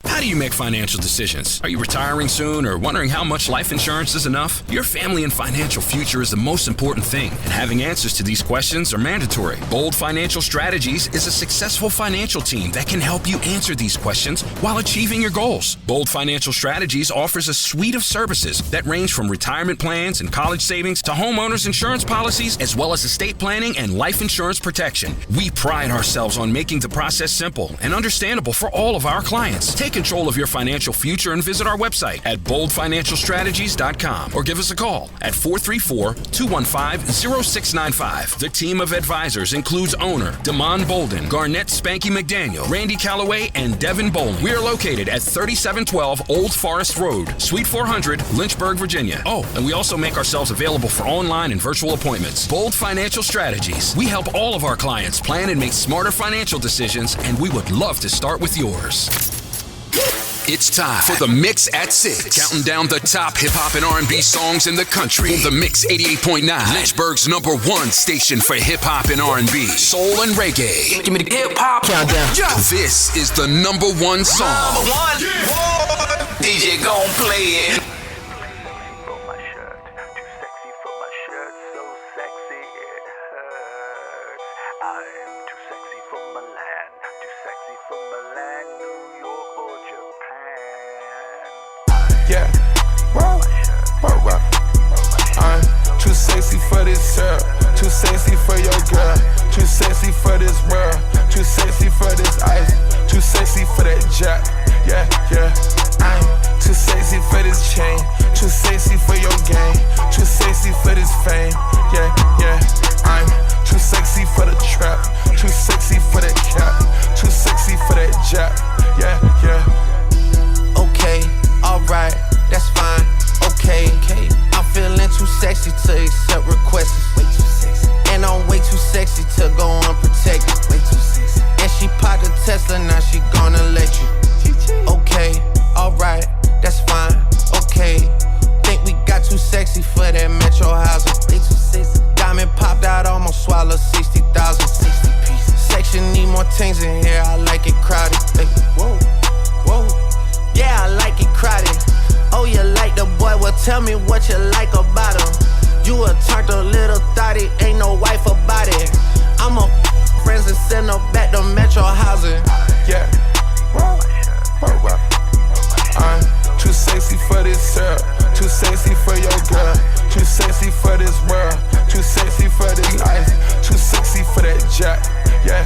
How do you make financial decisions? Are you retiring soon or wondering how much life insurance is enough? Your family and financial future is the most important thing, and having answers to these questions are mandatory. Bold Financial Strategies is a successful financial team that can help you answer these questions while achieving your goals. Bold Financial Strategies offers a suite of services that range from retirement plans and college savings to homeowners insurance policies, as well as estate planning and life insurance protection. We pride ourselves on making the process simple and understandable for all of our clients. Take control of your financial future and visit our website at boldfinancialstrategies.com or give us a call at 434-215-0695. The team of advisors includes owner Damon Bolden, Garnett Spanky McDaniel, Randy Calloway, and Devin Boland. We are located at 3712 Old Forest Road, Suite 400, Lynchburg, Virginia. Oh, and we also make ourselves available for online and virtual appointments. Bold Financial Strategies. We help all of our clients plan and make smarter financial decisions, and we would love to start with yours. It's time for the Mix at 6, counting down the top hip-hop and R&B songs in the country. The Mix 88.9, Lynchburg's number 1 station for hip-hop and R&B, soul and reggae. Give me the hip-hop countdown. This is the number 1 song. Number 1. DJ gon' play it. Yeah, whoa. I'm too sexy for this syrup, too sexy for your girl, too sexy for this world, too sexy for this ice, too sexy for that jack. Yeah, I'm too sexy for this chain, too sexy for your game, too sexy for this fame. Yeah, I'm too sexy for the trap, too sexy for that cap, too sexy for that jack. Yeah. Okay, alright, that's fine, okay. I'm feeling too sexy to accept requests. Way too sexy. And I'm way too sexy to go unprotected. Way too sexy. And she popped a Tesla, now she gonna let you. Okay, alright, that's fine, okay. Think we got too sexy for that Metro housing. Way too sexy. Diamond popped out, almost swallowed 60,000. 60 pieces. Section need more things in here, I like it crowded. Hey, whoa. Yeah, I like it crowded. Oh, you like the boy? Well, tell me what you like about him. You a turned a little thotty, ain't no wife about it. I'm a friends and send her back to Metro housing. Yeah, I'm too sexy for this syrup, too sexy for your girl, too sexy for this world, too sexy for this ice, too sexy for that jack. Yeah,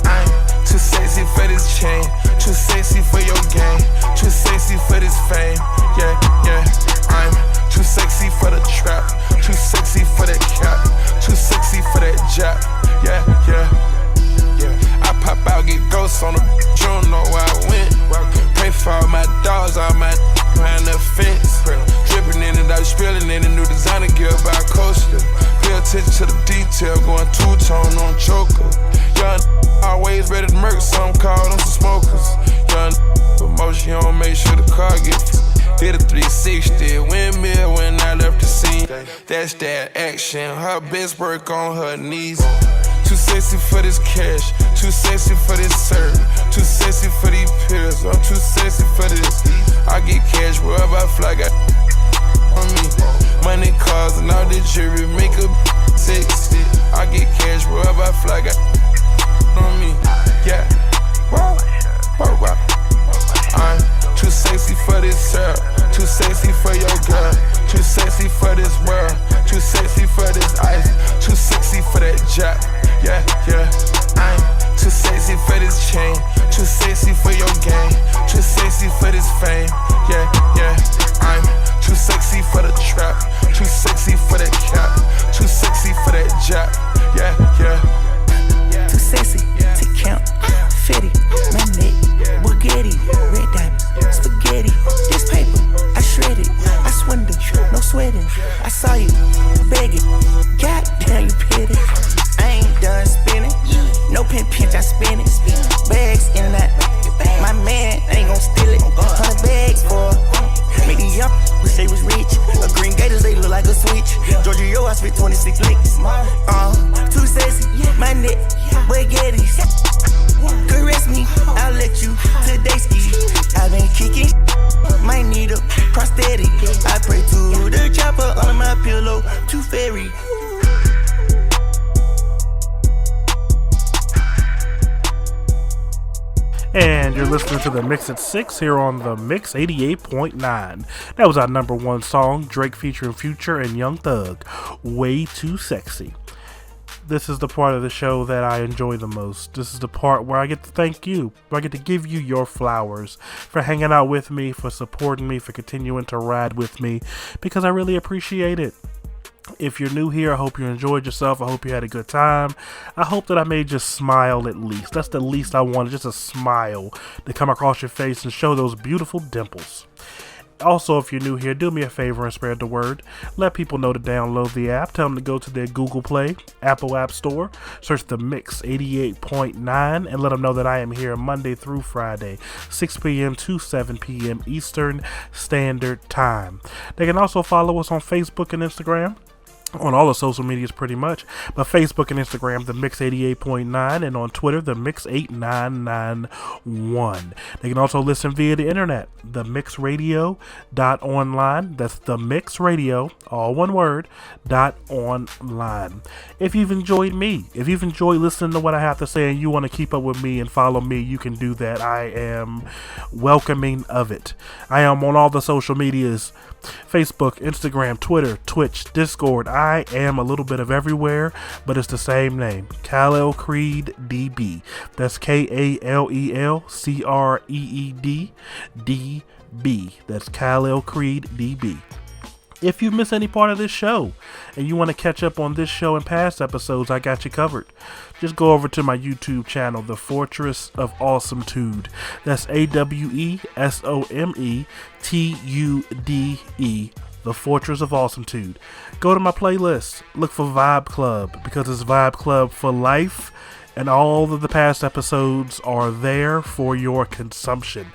I'm too sexy for this chain, too sexy for your game, too sexy for this fame. Yeah, I'm too sexy for the trap, too sexy for that cap, too sexy for that jack. Yeah. I pop out, get ghosts on the you don't know where I went. Pray for all my dogs, all my behind the fence. Dripping in it, I was spilling in a new designer gear by coaster. Pay attention to the detail, going two-tone on choker. Young always ready to murk, some call them some smokers. Young promotion, you don't make sure the car gets hit a 360 windmill when I left the scene. That's that action, her best work on her knees. Too sexy for this cash, too sexy for this serve, too sexy for these pills, I'm too sexy for this. I get cash wherever I fly, got on me. Money, cars, and all the jewelry make a sexy. I get cash wherever I fly, got on me. Yeah, wow. I'm too sexy for this syrup, too sexy for your girl, too sexy for this world, too sexy for this ice, too sexy for that jack. Yeah, I'm too sexy for this chain, too sexy for your game, too sexy for this fame. Yeah, I'm too sexy for the trap, too sexy for that cap, too sexy for that jack. Yeah. Too sexy to count, fitty, my neck, Bugatti, red diamonds, spaghetti. This paper, I shred it, I swindle, no sweating. I saw you, beg it, goddamn you pity. I ain't done spinning, no pinch, I spin it. Bags in that, my man ain't gon' steal it. 100 bags for make these young wish they was rich. A green gators, they look like a switch. Giorgio, I spit 26 licks. Too sexy, my neck, baguettes. Caress me, I'll let you today ski. I've been kicking, might need a prosthetic. I pray to the chopper under my pillow, too fairy. And you're listening to The Mix at 6 here on The Mix 88.9. That was our number one song, Drake featuring Future and Young Thug, Way Too Sexy. This is the part of the show that I enjoy the most. This is the part where I get to thank you, where I get to give you your flowers for hanging out with me, for supporting me, for continuing to ride with me, because I really appreciate it. If you're new here, I hope you enjoyed yourself. I hope you had a good time. I hope that I made you smile at least. That's the least I wanted, just a smile to come across your face and show those beautiful dimples. Also, if you're new here, do me a favor and spread the word. Let people know to download the app. Tell them to go to their Google Play, Apple App Store, search The Mix 88.9, and let them know that I am here Monday through Friday, 6 p.m. to 7 p.m. Eastern Standard Time. They can also follow us on Facebook and Instagram. On all the social medias pretty much, but Facebook and Instagram, The Mix 88.9, and on Twitter, The Mix 8991. They can also listen via the internet, themixradio.online. That's The Mix Radio, all one word, .online. If you've enjoyed me, if you've enjoyed listening to what I have to say and you want to keep up with me and follow me, you can do that. I am welcoming of it. I am on all the social medias, Facebook, Instagram, Twitter, Twitch, Discord. I am a little bit of everywhere, but it's the same name, Khalil Creed DB. That's KALEL CREED DB. That's Khalil Creed DB. If you miss any part of this show and you want to catch up on this show and past episodes, I got you covered. Just go over to my YouTube channel, The Fortress of Awesometude. That's AWESOMETUDE, The Fortress of Awesometude. Go to my playlist, look for Vibe Club, because it's Vibe Club for life, and all of the past episodes are there for your consumption.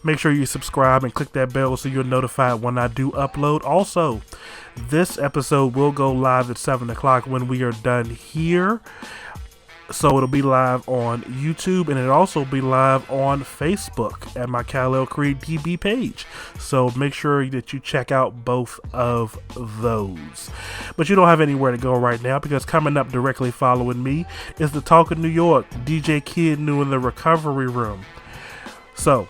Make sure you subscribe and click that bell so you're notified when I do upload. Also, this episode will go live at 7 o'clock when we are done here. So it'll be live on YouTube, and it'll also be live on Facebook at my Khalil Creed DB page. So make sure that you check out both of those. But you don't have anywhere to go right now, because coming up directly following me is the Talk of New York, DJ Kid New in the Recovery Room. So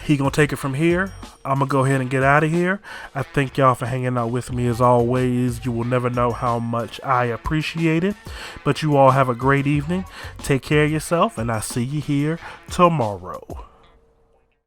he gonna take it from here. I'm gonna go ahead and get out of here. I thank y'all for hanging out with me as always. You will never know how much I appreciate it. But you all have a great evening. Take care of yourself, and I'll see you here tomorrow.